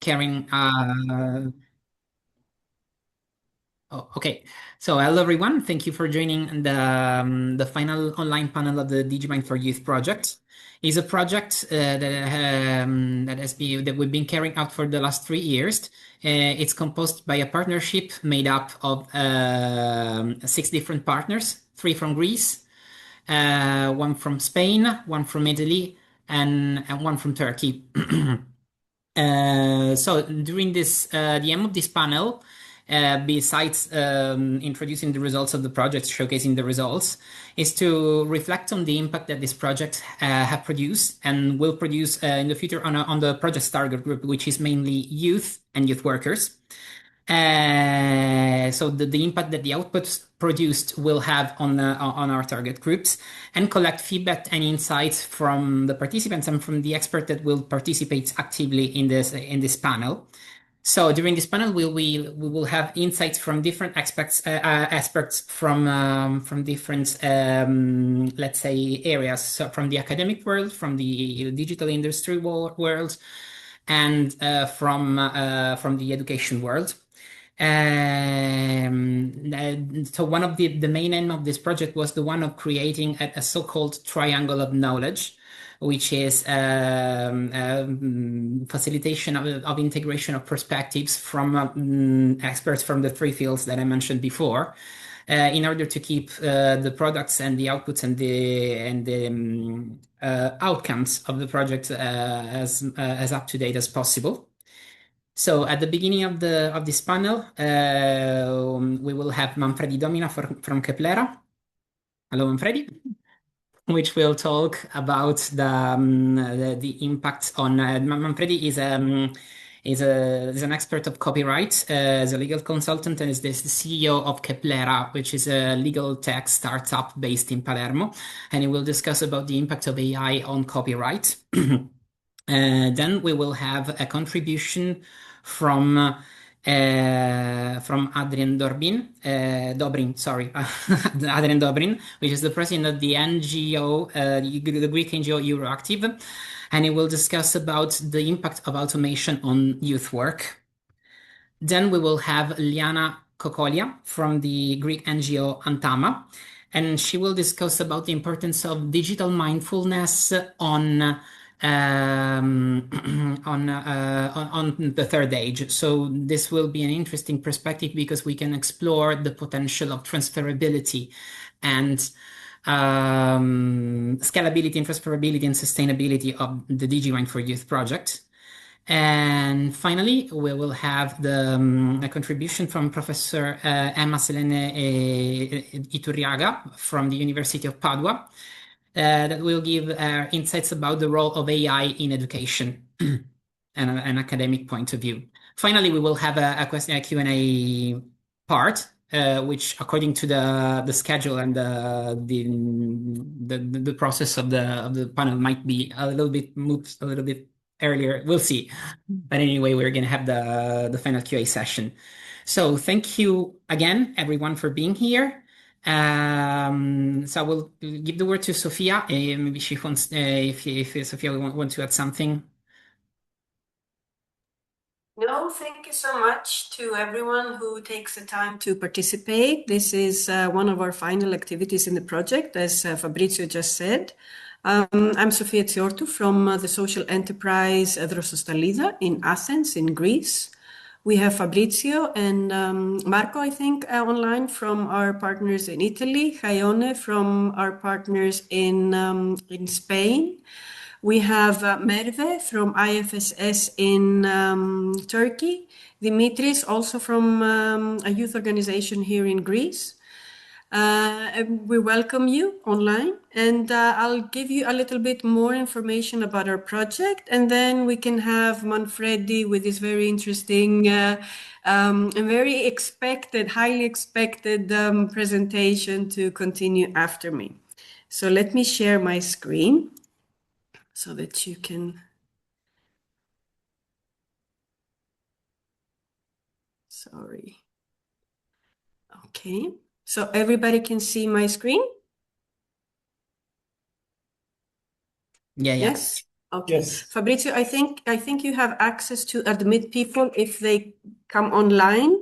Carrying. Oh, okay. So, hello everyone. Thank you for joining the final online panel of the Digimind4Youth project. It's a project that we've been carrying out for the last 3 years. It's composed by a partnership made up of six different partners, three from Greece, one from Spain, one from Italy, and one from Turkey. So during the aim of this panel, besides introducing the results of the project, showcasing the results, is to reflect on the impact that this project have produced and will produce in the future on the project's target group, which is mainly youth and youth workers. So the impact that the outputs produced will have on our target groups, and collect feedback and insights from the participants and from the expert that will participate actively in this panel. So during this panel, we will have insights from different aspects from different let's say areas, so from the academic world, from the digital industry world, and from the education world. So one of the main aim of this project was the one of creating a so-called triangle of knowledge, which is facilitation of integration of perspectives from experts from the three fields that I mentioned before, in order to keep the products and the outputs and the outcomes of the project as up to date as possible. So at the beginning of this panel, we will have Manfredi Domina from Keplera. Hello, Manfredi, which will talk about the impact on. Manfredi is an expert of copyright, is a legal consultant, and is the CEO of Keplera, which is a legal tech startup based in Palermo, and he will discuss about the impact of AI on copyright. Then we will have a contribution from Adrian Dobrin, sorry, Adrian Dobrin, which is the president of the NGO, the Greek NGO Euroactive, and he will discuss about the impact of automation on youth work. Then we will have Liana Kokolia from the Greek NGO Antama, and she will discuss about the importance of digital mindfulness on on the third age. So this will be an interesting perspective because we can explore the potential of transferability and scalability and transferability and sustainability of the Digimind4Youth project. And finally, we will have a contribution from Professor Emma Selene Iturriaga from the University of Padua, that will give insights about the role of AI in education and an academic point of view. Finally, we will have a Q&A part, which, according to the schedule and the process of the panel, might be a little bit moved a little bit earlier. We'll see. But anyway, we're going to have the final QA session. So thank you again, everyone, for being here. So I will give the word to Sophia. Maybe she wants, if Sophia wants to add something. No, thank you so much to everyone who takes the time to participate. This is one of our final activities in the project, as Fabrizio just said. I'm Sofia Tsiortou from the social enterprise Drosostalida in Athens, in Greece. We have Fabrizio and Marco, I think, online from our partners in Italy, Chaione from our partners in Spain. We have Merve from IFSS in Turkey, Dimitris also from a youth organization here in Greece. We welcome you online, and I'll give you a little bit more information about our project, and then we can have Manfredi with this very interesting and very expected, highly expected presentation to continue after me. So let me share my screen so that you can... Sorry. Okay. So everybody can see my screen? Yeah. Yes. Okay. Yes. Fabrizio, I think you have access to admit people if they come online.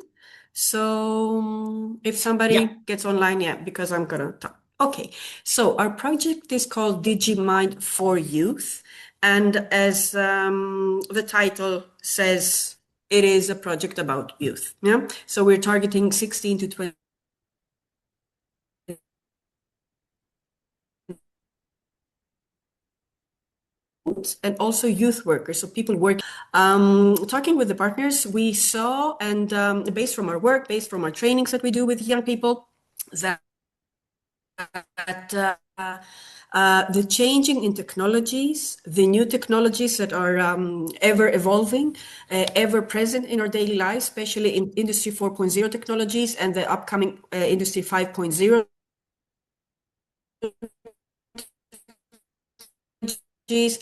So if somebody Yeah. gets online, yeah, because I'm gonna talk. Okay. So our project is called Digimind4Youth, and as the title says, it is a project about youth. Yeah. So we're targeting 16 to 20 and also youth workers, so people work. Talking with the partners, we saw, and based from our work, based from our trainings that we do with young people, that the changing in technologies, the new technologies that are ever evolving, ever present in our daily lives, especially in Industry 4.0 technologies and the upcoming Industry 5.0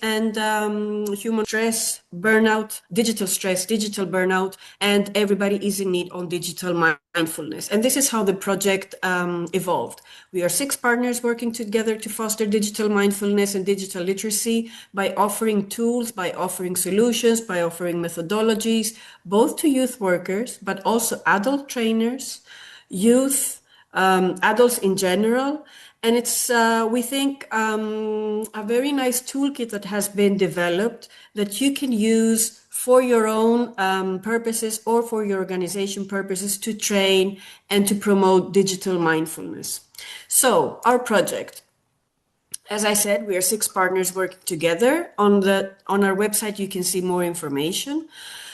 and human stress, burnout, digital burnout, and everybody is in need on digital mindfulness. And this is how the project evolved. We are 6 partners working together to foster digital mindfulness and digital literacy by offering tools, by offering solutions, by offering methodologies, both to youth workers, but also adult trainers, youth, adults in general. And it's, we think, a very nice toolkit that has been developed that you can use for your own purposes or for your organization purposes to train and to promote digital mindfulness. So, our project. As I said, we are 6 partners working together. On our website, you can see more information.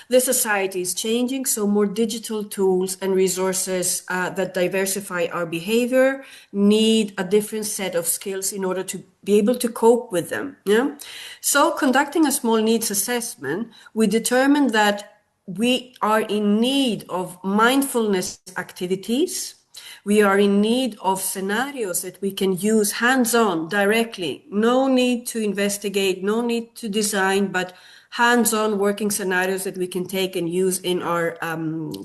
The society is changing, so more digital tools and resources that diversify our behavior need a different set of skills in order to be able to cope with them. Yeah? So, conducting a small needs assessment, we determined that we are in need of mindfulness activities. We are in need of scenarios that we can use hands-on directly. No need to investigate, no need to design, but hands-on working scenarios that we can take and use in our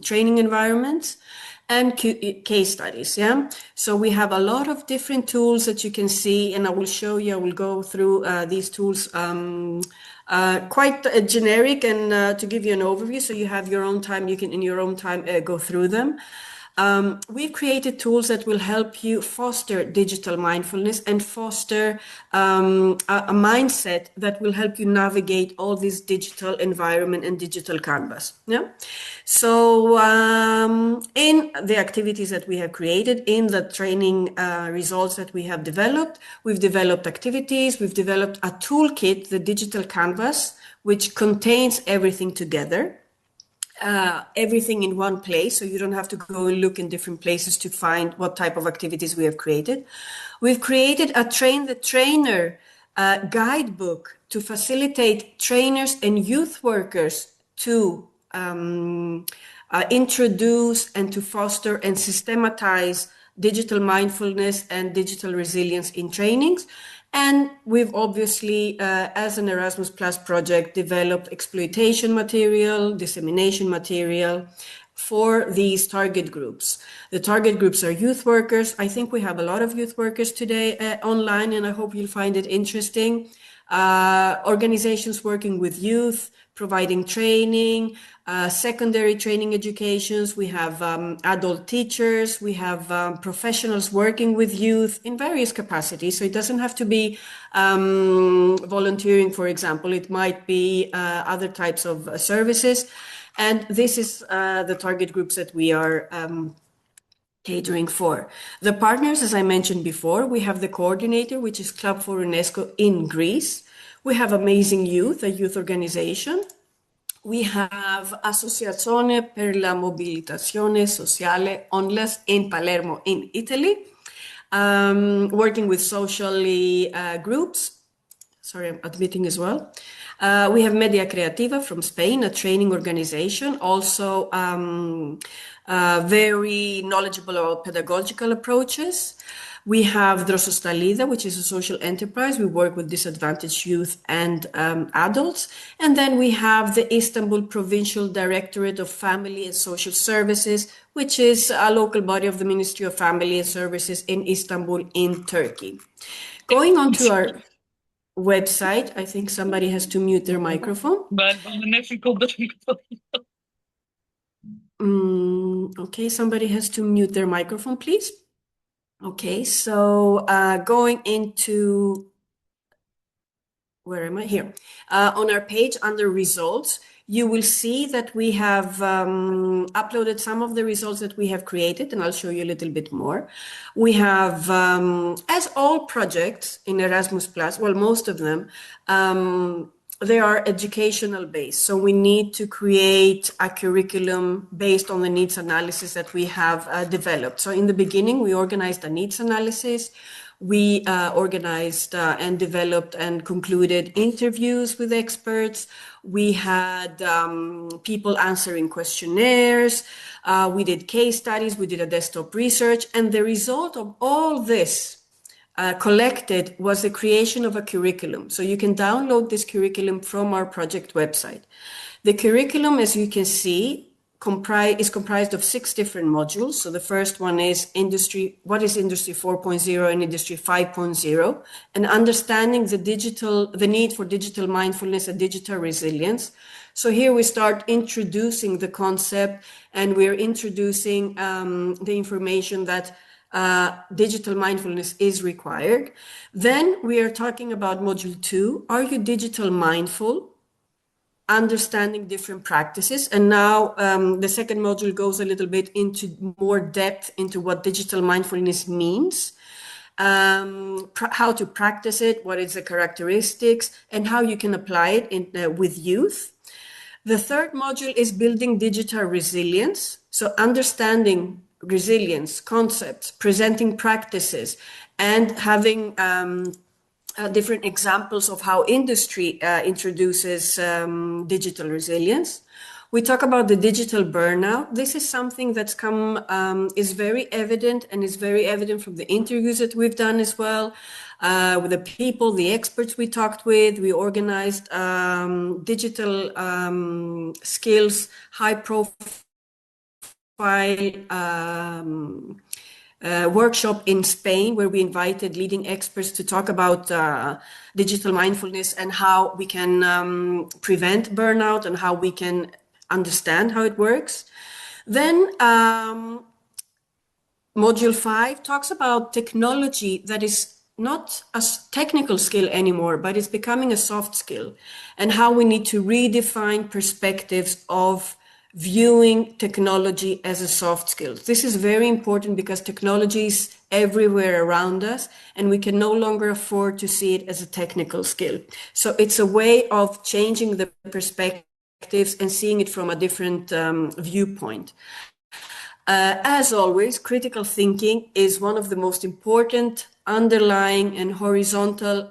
training environments and case studies. Yeah. So we have a lot of different tools that you can see, and I will show you, I will go through these tools quite generic and to give you an overview. So you have your own time, you can in your own time go through them. We've created tools that will help you foster digital mindfulness and foster a mindset that will help you navigate all this digital environment and digital canvas. Yeah. So in the activities that we have created, in the training results that we have developed, we've developed activities, we've developed a toolkit, the digital canvas, which contains everything together. Everything in one place, so you don't have to go and look in different places to find what type of activities we have created. We've created a train the trainer guidebook to facilitate trainers and youth workers to introduce and to foster and systematize digital mindfulness and digital resilience in trainings. And we've obviously, as an Erasmus Plus project, developed exploitation material, dissemination material for these target groups. The target groups are youth workers. I think we have a lot of youth workers today online, and I hope you'll find it interesting. Organizations working with youth, providing training, secondary training educations. We have adult teachers. We have professionals working with youth in various capacities. So it doesn't have to be volunteering, for example. It might be other types of services. And this is the target groups that we are catering for. The partners, as I mentioned before, we have the coordinator, which is Club for UNESCO in Greece. We have Amazing Youth, a youth organization. We have Associazione per la Mobilitazione Sociale Onless in Palermo in Italy, working with socially groups. Sorry, I'm admitting as well. We have Media Creativa from Spain, a training organization, also very knowledgeable about pedagogical approaches. We have Drosostalida, which is a social enterprise. We work with disadvantaged youth and adults. And then we have the Istanbul Provincial Directorate of Family and Social Services, which is a local body of the Ministry of Family and Services in Istanbul in Turkey. Going on to our... website. I think somebody has to mute their microphone. Okay, somebody has to mute their microphone, please. Okay, so going into, where am I? Here. On our page under results, you will see that we have uploaded some of the results that we have created, and I'll show you a little bit more. We have, as all projects in Erasmus Plus, well, most of them, they are educational based. So we need to create a curriculum based on the needs analysis that we have developed. So in the beginning, we organized a needs analysis. We organized and developed and concluded interviews with experts. We had people answering questionnaires. We did case studies. We did a desktop research. And the result of all this collected was the creation of a curriculum. So you can download this curriculum from our project website. The curriculum, as you can see, is comprised of 6 different modules. So the first one is what is Industry 4.0 and Industry 5.0, and understanding the need for digital mindfulness and digital resilience. So here we start introducing the concept, and we're introducing the information that digital mindfulness is required. Then we are talking about module 2, are you digital mindful? Understanding different practices. And now the second module goes a little bit into more depth into what digital mindfulness means, how to practice it, what is the characteristics, and how you can apply it with youth. The third module is building digital resilience. So understanding resilience concepts, presenting practices, and having different examples of how industry introduces digital resilience. We talk about the digital burnout. This is something that's is very evident, and is very evident from the interviews that we've done as well. With the people, the experts we talked with, we organized digital skills, high profile workshop in Spain, where we invited leading experts to talk about digital mindfulness and how we can prevent burnout and how we can understand how it works. Then module 5 talks about technology that is not a technical skill anymore, but it's becoming a soft skill, and how we need to redefine perspectives of viewing technology as a soft skill. This is very important because technology is everywhere around us, and we can no longer afford to see it as a technical skill. So it's a way of changing the perspectives and seeing it from a different viewpoint. As always, critical thinking is one of the most important underlying and horizontal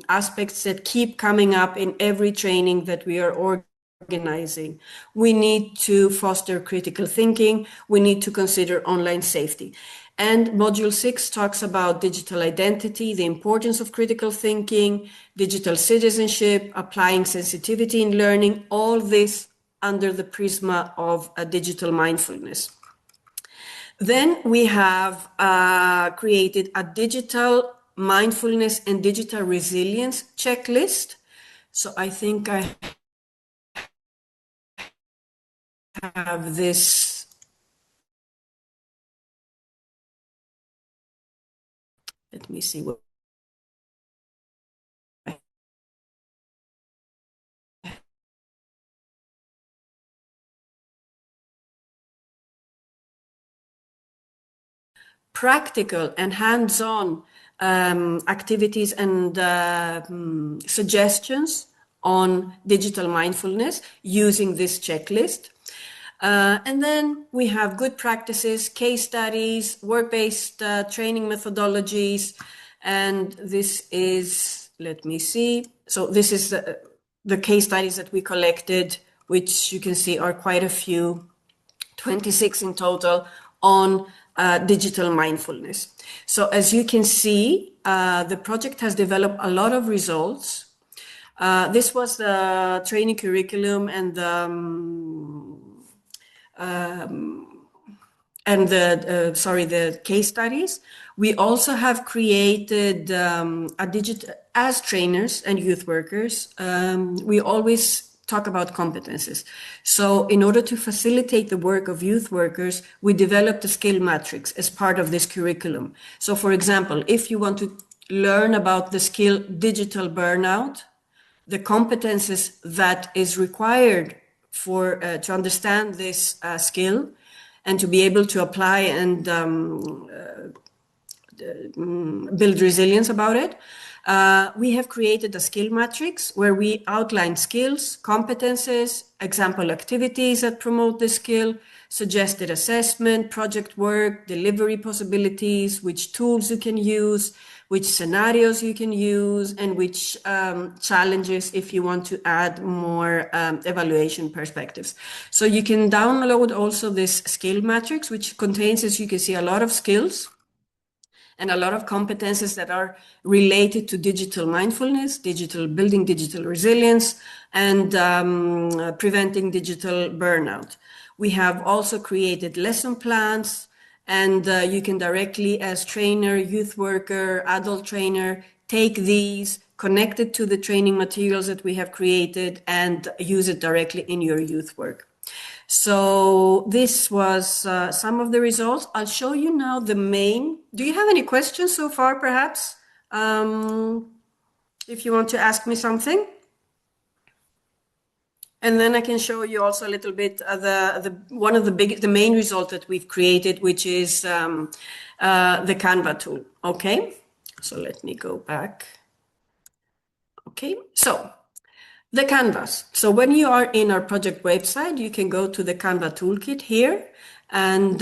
aspects that keep coming up in every training that we are organizing. We need to foster critical thinking. We need to consider online safety. And module 6 talks about digital identity, the importance of critical thinking, digital citizenship, applying sensitivity in learning, all this under the prisma of a digital mindfulness. Then we have created a digital mindfulness and digital resilience checklist. So I think I have this. Let me see what. Practical and hands-on activities and suggestions on digital mindfulness using this checklist. And then we have good practices, case studies, work-based training methodologies. And this is, let me see. So this is the case studies that we collected, which you can see are quite a few, 26 in total, on digital mindfulness. So as you can see, the project has developed a lot of results. This was the training curriculum and the case studies. We also have created a as trainers and youth workers, we always talk about competences. So in order to facilitate the work of youth workers, we developed a skill matrix as part of this curriculum. So for example, if you want to learn about the skill digital burnout, the competences that is required for to understand this skill and to be able to apply and build resilience about it. We have created a skill matrix where we outline skills, competences, example activities that promote the skill, suggested assessment, project work, delivery possibilities, which tools you can use, which scenarios you can use, and which challenges if you want to add more evaluation perspectives. So you can download also this skill matrix, which contains, as you can see, a lot of skills and a lot of competences that are related to digital mindfulness, digital building, digital resilience, and preventing digital burnout. We have also created lesson plans, and you can directly, as trainer, youth worker, adult trainer, take these, connect it to the training materials that we have created, and use it directly in your youth work. So this was some of the results. I'll show you now the main. Do you have any questions so far, perhaps? If you want to ask me something. And then I can show you also a little bit one of the main result that we've created, which is the Canva tool. Okay, so let me go back. Okay, so the canvas. So when you are in our project website, you can go to the Canva toolkit here, and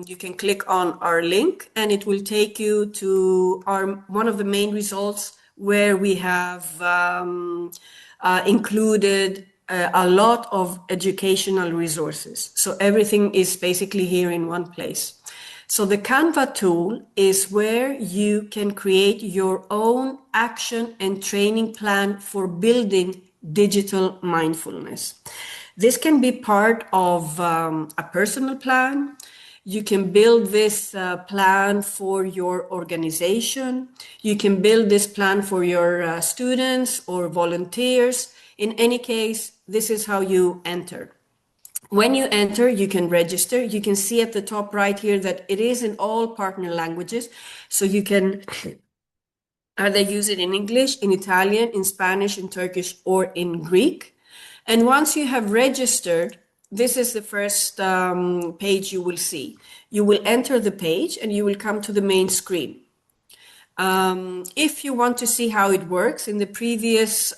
you can click on our link, and it will take you to one of the main results where we have included a lot of educational resources. So everything is basically here in one place. So the Canva tool is where you can create your own action and training plan for building digital mindfulness. This can be part of a personal plan. You can build this plan for your organization. You can build this plan for your students or volunteers. In any case, this is how you enter. When you enter, you can register. You can see at the top right here that it is in all partner languages. So you can either use it in English, in Italian, in Spanish, in Turkish, or in Greek. And once you have registered, this is the first page you will see. You will enter the page and you will come to the main screen. If you want to see how it works, in the previous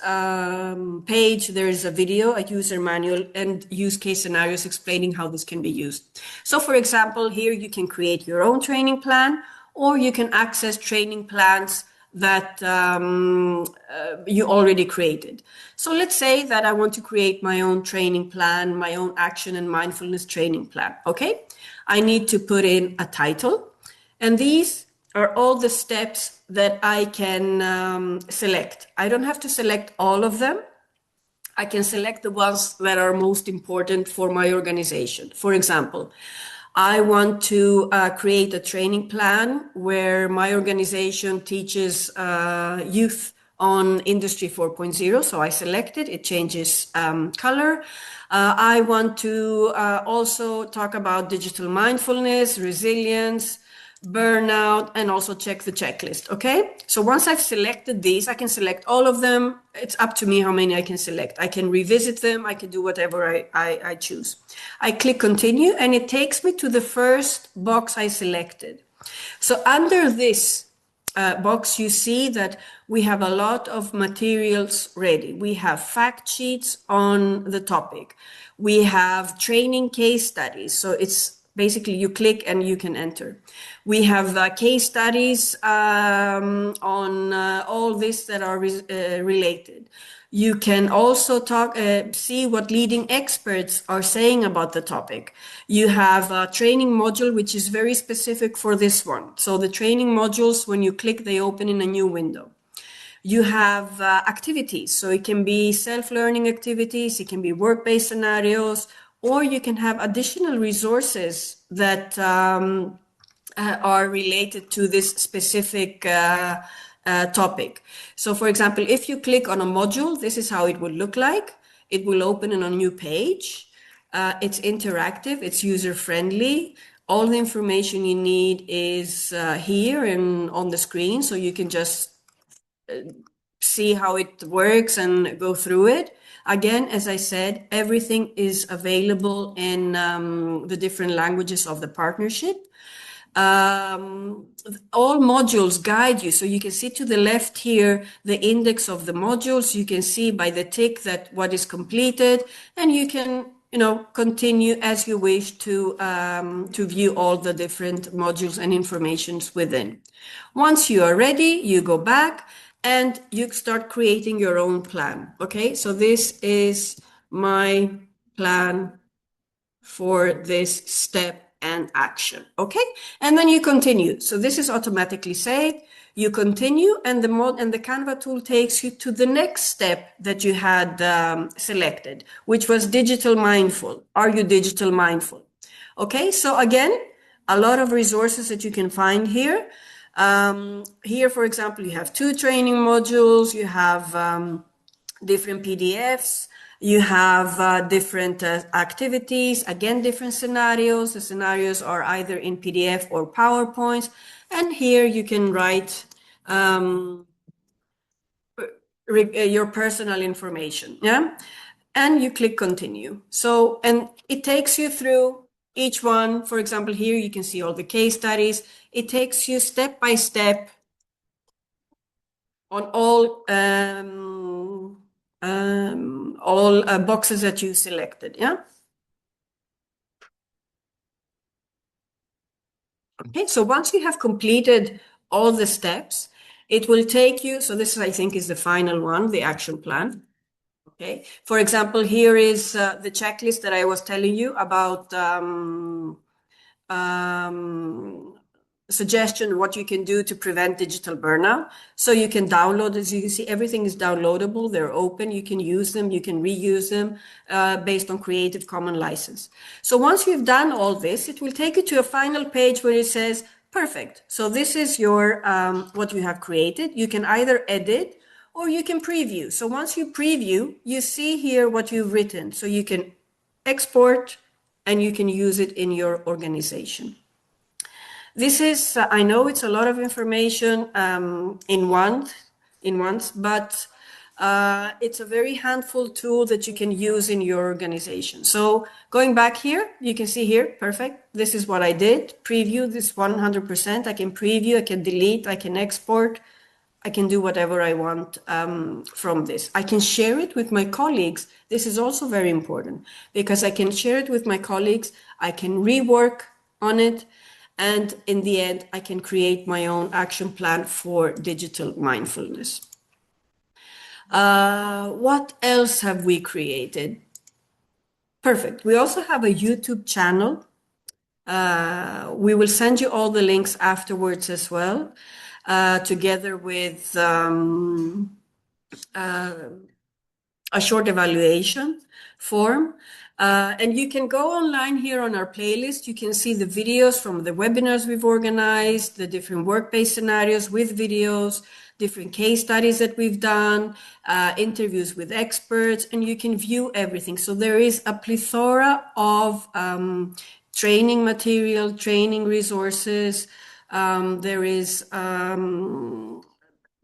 page, there is a video, a user manual, and use case scenarios explaining how this can be used. So for example, here you can create your own training plan, or you can access training plans that you already created. So let's say that I want to create my own training plan, my own action and mindfulness training plan. Okay, I need to put in a title, and these are all the steps that I can select. I don't have to select all of them. I can select the ones that are most important for my organization. For example, I want to create a training plan where my organization teaches youth on Industry 4.0. So I select it, it changes color. I want to also talk about digital mindfulness, resilience, burnout, and also check the checklist. Okay, so once I've selected these, I can select all of them. It's up to me how many I can select. I can revisit them. I can do whatever I choose. I click continue, and it takes me to the first box I selected. So under this box, you see that we have a lot of materials ready. We have fact sheets on the topic. We have training case studies. So it's basically you click and you can enter. We have case studies on all this that are related. You can also see what leading experts are saying about the topic. You have a training module, which is very specific for this one. So the training modules, when you click, they open in a new window. You have activities. So it can be self-learning activities, it can be work-based scenarios, or you can have additional resources that are related to this specific topic. So for example, if you click on a module, this is how it would look like. It will open in a new page. It's interactive, it's user-friendly. All the information you need is here and on the screen, so you can just see how it works and go through it. Again, as I said, everything is available in the different languages of the partnership. All modules guide you. So you can see to the left here, the index of the modules. You can see by the tick that what is completed, and you can, continue as you wish to view all the different modules and informations within. Once you are ready, you go back and you start creating your own plan. Okay, so this is my plan for this step and action. Okay, and then you continue. So this is automatically saved. You continue, and the Canva tool takes you to the next step that you had selected, which was digital mindful. Are you digital mindful? Okay, so again, a lot of resources that you can find here. Here, for example, you have 2 training modules. You have different PDFs. You have different activities, again, different scenarios. The scenarios are either in PDF or PowerPoints. And here you can write your personal information, yeah? And you click continue. So, and it takes you through each one. For example, here you can see all the case studies. It takes you step by step on all boxes that you selected, yeah? Okay, so once you have completed all the steps, it will take you, so this I think is the final one, the action plan. Okay, for example, here is the checklist that I was telling you about suggestion what you can do to prevent digital burnout. So you can download, as you can see, everything is downloadable. They're open. You can use them. You can reuse them based on Creative Commons license. So once you've done all this, it will take you to a final page where it says, perfect. So this is your what you have created. You can either edit or you can preview. So once you preview, you see here what you've written. So you can export and you can use it in your organization. This is, I know it's a lot of information in once, but it's a very handful tool that you can use in your organization. So going back here, you can see here, perfect. This is what I did. Preview this 100%. I can preview, I can delete, I can export. I can do whatever I want from this. I can share it with my colleagues. This is also very important because I can share it with my colleagues. I can rework on it. And in the end, I can create my own action plan for digital mindfulness. What else have we created? Perfect. We also have a YouTube channel. We will send you all the links afterwards as well, together with a short evaluation form. And you can go online here on our playlist. You can see the videos from the webinars we've organized, the different work-based scenarios with videos, different case studies that we've done, interviews with experts, and you can view everything. So there is a plethora of training material, training resources. There is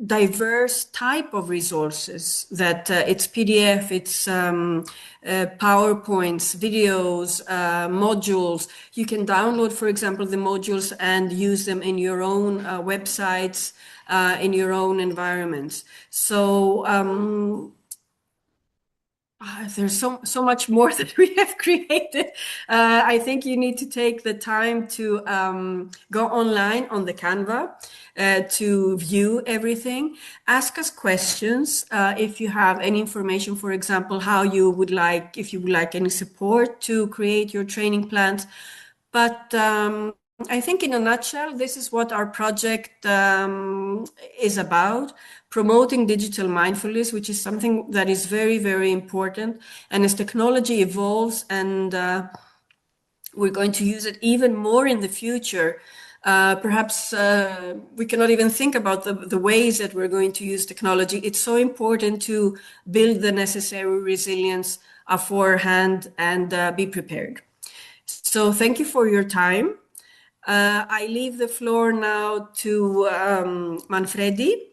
diverse type of resources that it's PDF, it's PowerPoints, videos, modules. You can download, for example, the modules and use them in your own websites, in your own environments. So there's so much more that we have created. I think you need to take the time to go online on the Canva to view everything. Ask us questions if you have any information, for example, how you would like, if you would like any support to create your training plans. But I think in a nutshell, this is what our project is about, promoting digital mindfulness, which is something that is very, very important. And as technology evolves and we're going to use it even more in the future, Perhaps we cannot even think about the ways that we're going to use technology. It's so important to build the necessary resilience beforehand and be prepared. So thank you for your time. I leave the floor now to Manfredi.